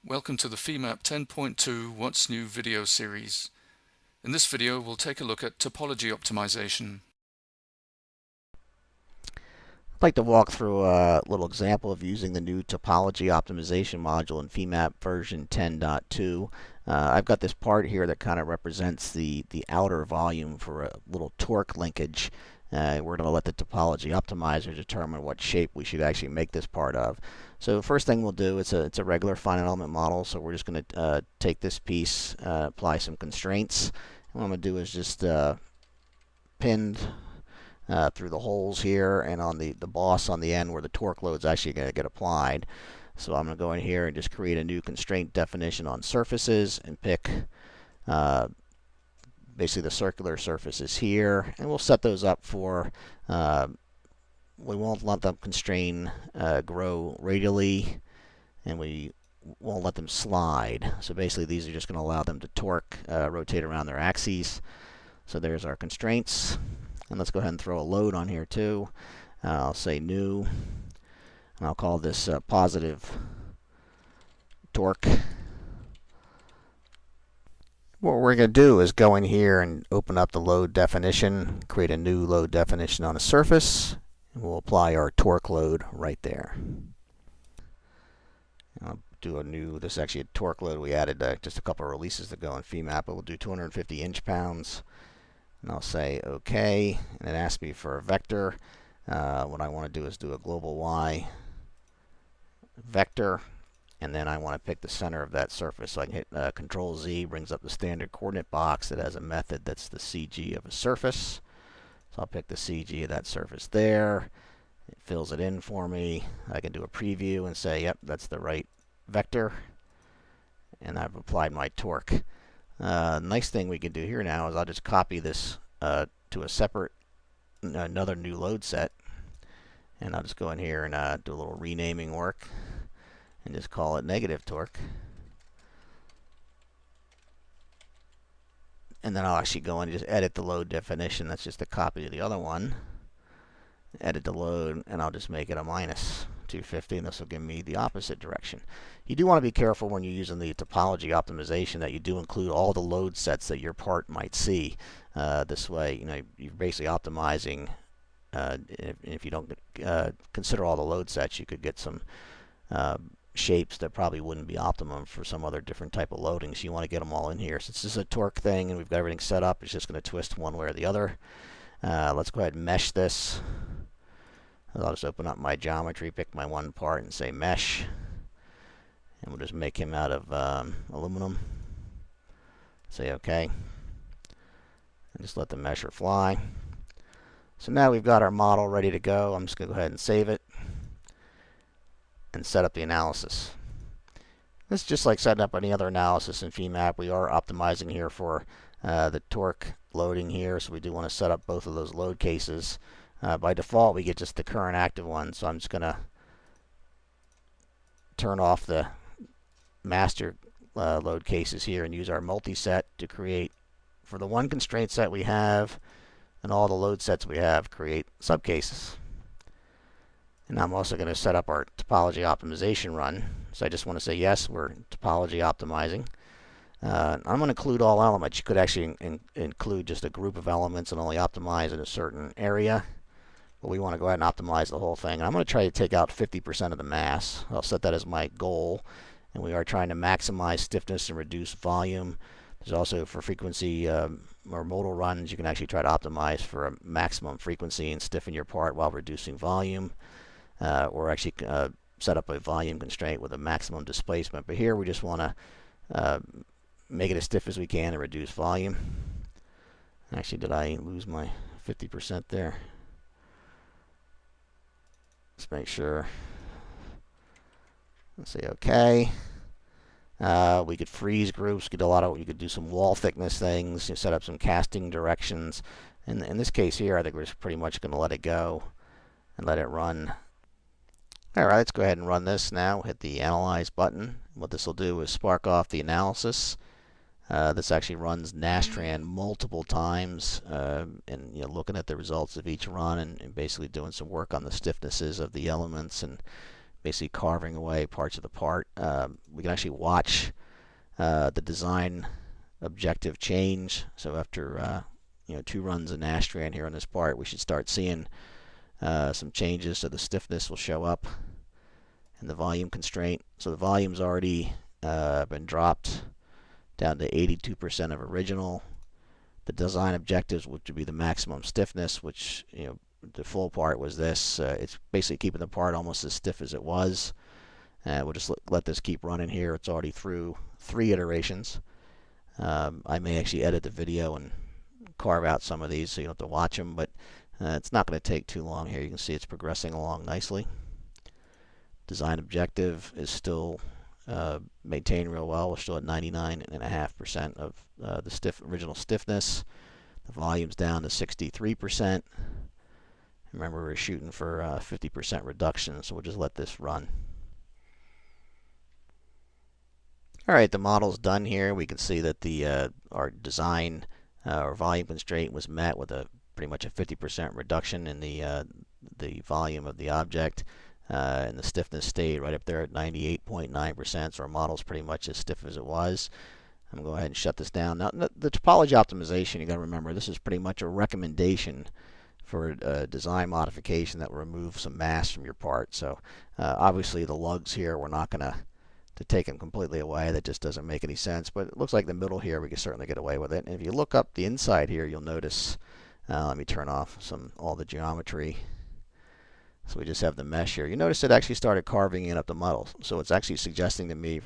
Welcome to the FEMAP 10.2 What's New video series. In this video we'll take a look at topology optimization. I'd like to walk through a little example of using the new topology optimization module in FEMAP version 10.2. I've got this part here that kind of represents the outer volume for a little torque linkage. We're going to let the topology optimizer determine what shape we should actually make this part of. So first thing we'll do, it's a regular finite element model, so we're just going to take this piece, apply some constraints. And what I'm going to do is just pinned through the holes here and on the boss on the end where the torque load is actually going to get applied. So I'm going to go in here and just create a new constraint definition on surfaces and pick basically the circular surfaces here, and we'll set those up for we won't let them constrain grow radially, and we won't let them slide. So basically these are just going to allow them to torque, rotate around their axes. So there's our constraints. And let's go ahead and throw a load on here too. I'll say new, and I'll call this positive torque. What we're going to do is go in here and open up the load definition, create a new load definition on a surface, and we'll apply our torque load right there. I'll do a new, this is actually a torque load we added just a couple of releases ago in FEMAP, but we'll do 250 inch-pounds. And I'll say OK, and it asks me for a vector. What I want to do is do a global Y vector, and then I want to pick the center of that surface. So I can hit Control Z, brings up the standard coordinate box that has a method that's the CG of a surface. So I'll pick the CG of that surface there. It fills it in for me. I can do a preview and say, yep, that's the right vector. And I've applied my torque. Nice thing we can do here now is I'll just copy this to a separate, another new load set, and I'll just go in here and do a little renaming work and just call it negative torque. And then I'll actually go in and just edit the load definition. That's just a copy of the other one. Edit the load, and I'll just make it a minus 250, and this will give me the opposite direction. You do want to be careful when you're using the topology optimization that you do include all the load sets that your part might see. This way, you're basically optimizing. If you don't consider all the load sets, you could get some shapes that probably wouldn't be optimum for some other different type of loading. So you want to get them all in here. Since this is a torque thing and we've got everything set up, it's just going to twist one way or the other. Let's go ahead and mesh this. I'll just open up my geometry, pick my one part, and say mesh. And we'll just make him out of aluminum. Say OK. And just let the mesher fly. So now we've got our model ready to go. I'm just going to go ahead and save it and set up the analysis. This is just like setting up any other analysis in FEMAP. We are optimizing here for the torque loading here, so we do want to set up both of those load cases. By default, we get just the current active one, so I'm just going to turn off the master load cases here and use our multi-set to create, for the one constraint set we have and all the load sets we have, create subcases. And I'm also going to set up our topology optimization run. So I just want to say, yes, we're topology optimizing. I'm going to include all elements. You could actually include just a group of elements and only optimize in a certain area. But we want to go ahead and optimize the whole thing. And I'm going to try to take out 50% of the mass. I'll set that as my goal. And we are trying to maximize stiffness and reduce volume. There's also, for frequency or modal runs, you can actually try to optimize for a maximum frequency and stiffen your part while reducing volume. Or actually set up a volume constraint with a maximum displacement. But here we just want to make it as stiff as we can and reduce volume. Actually, did I lose my 50% there? Let's make sure. Let's say OK. We could freeze groups. Get a lot of. You could do some wall thickness things. Set up some casting directions. And in this case here, I think we're just pretty much going to let it go and let it run. All right, let's go ahead and run this now. Hit the Analyze button, What this will do is spark off the analysis. This actually runs Nastran multiple times, and looking at the results of each run and basically doing some work on the stiffnesses of the elements and basically carving away parts of the part. We can actually watch the design objective change. So after 2 runs of Nastran here on this part, we should start seeing some changes. So the stiffness will show up and the volume constraint. So the volume's already been dropped down to 82% of original. The design objectives, which would be the maximum stiffness, which the full part was this. It's basically keeping the part almost as stiff as it was. We'll just let this keep running here. It's already through 3 iterations. I may actually edit the video and carve out some of these so you don't have to watch them, but it's not going to take too long here. You can see it's progressing along nicely. Design objective is still maintained real well. We're still at 99.5% of the original stiffness. The volume's down to 63%. Remember, we're shooting for 50% reduction, so we'll just let this run. Alright, the model's done here. We can see that the our design or volume constraint was met with a pretty much a 50% reduction in the volume of the object. And the stiffness stayed right up there at 98.9%, so our model's pretty much as stiff as it was. I'm going to go ahead and shut this down. Now, the topology optimization, you got to remember, this is pretty much a recommendation for a design modification that will remove some mass from your part. So obviously the lugs here, we're not going to take them completely away. That just doesn't make any sense. But it looks like the middle here, we can certainly get away with it. And if you look up the inside here, you'll notice, let me turn off all the geometry. So we just have the mesh here. You notice it actually started carving in up the muddle. So it's actually suggesting to me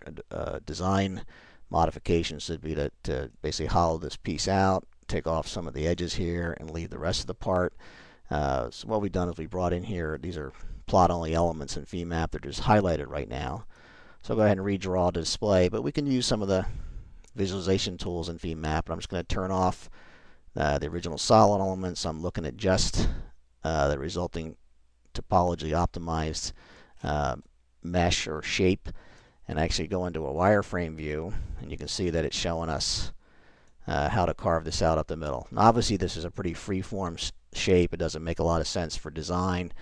design modifications should be to basically hollow this piece out, take off some of the edges here, and leave the rest of the part. So what we've done is we brought in here, these are plot-only elements in VMAP. They're just highlighted right now. So I'll go ahead and redraw the display, but we can use some of the visualization tools in VMAP. But I'm just going to turn off the original solid elements. I'm looking at just the resulting topology optimized mesh or shape, and actually go into a wireframe view, and you can see that it's showing us how to carve this out up the middle. Now, obviously this is a pretty free-form shape. It doesn't make a lot of sense for design,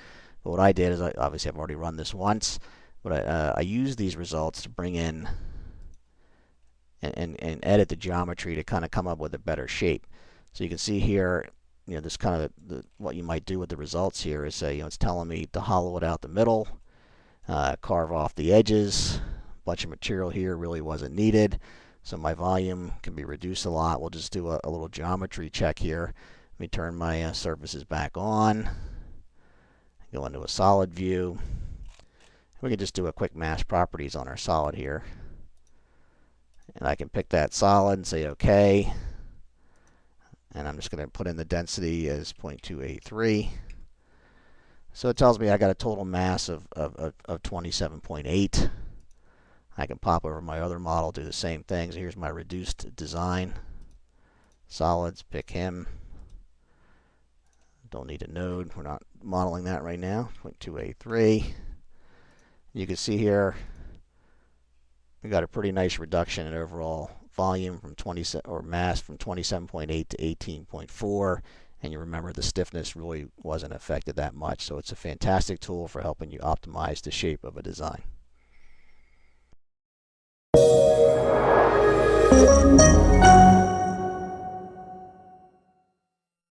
but what I did is obviously I've already run this once, but I used these results to bring in and edit the geometry to kind of come up with a better shape. So you can see here, this kind of what you might do with the results here is say, it's telling me to hollow it out the middle, carve off the edges. A bunch of material here really wasn't needed, so my volume can be reduced a lot. We'll just do a little geometry check here. Let me turn my surfaces back on, go into a solid view. We can just do a quick mass properties on our solid here, and I can pick that solid and say OK. And I'm just going to put in the density as 0.283. So it tells me I got a total mass of 27.8. I can pop over my other model, do the same thing. So here's my reduced design. Solids, pick him. Don't need a node. We're not modeling that right now. 0.283. You can see here we got a pretty nice reduction in overall volume from mass from 27.8 to 18.4, and you remember the stiffness really wasn't affected that much. So it's a fantastic tool for helping you optimize the shape of a design.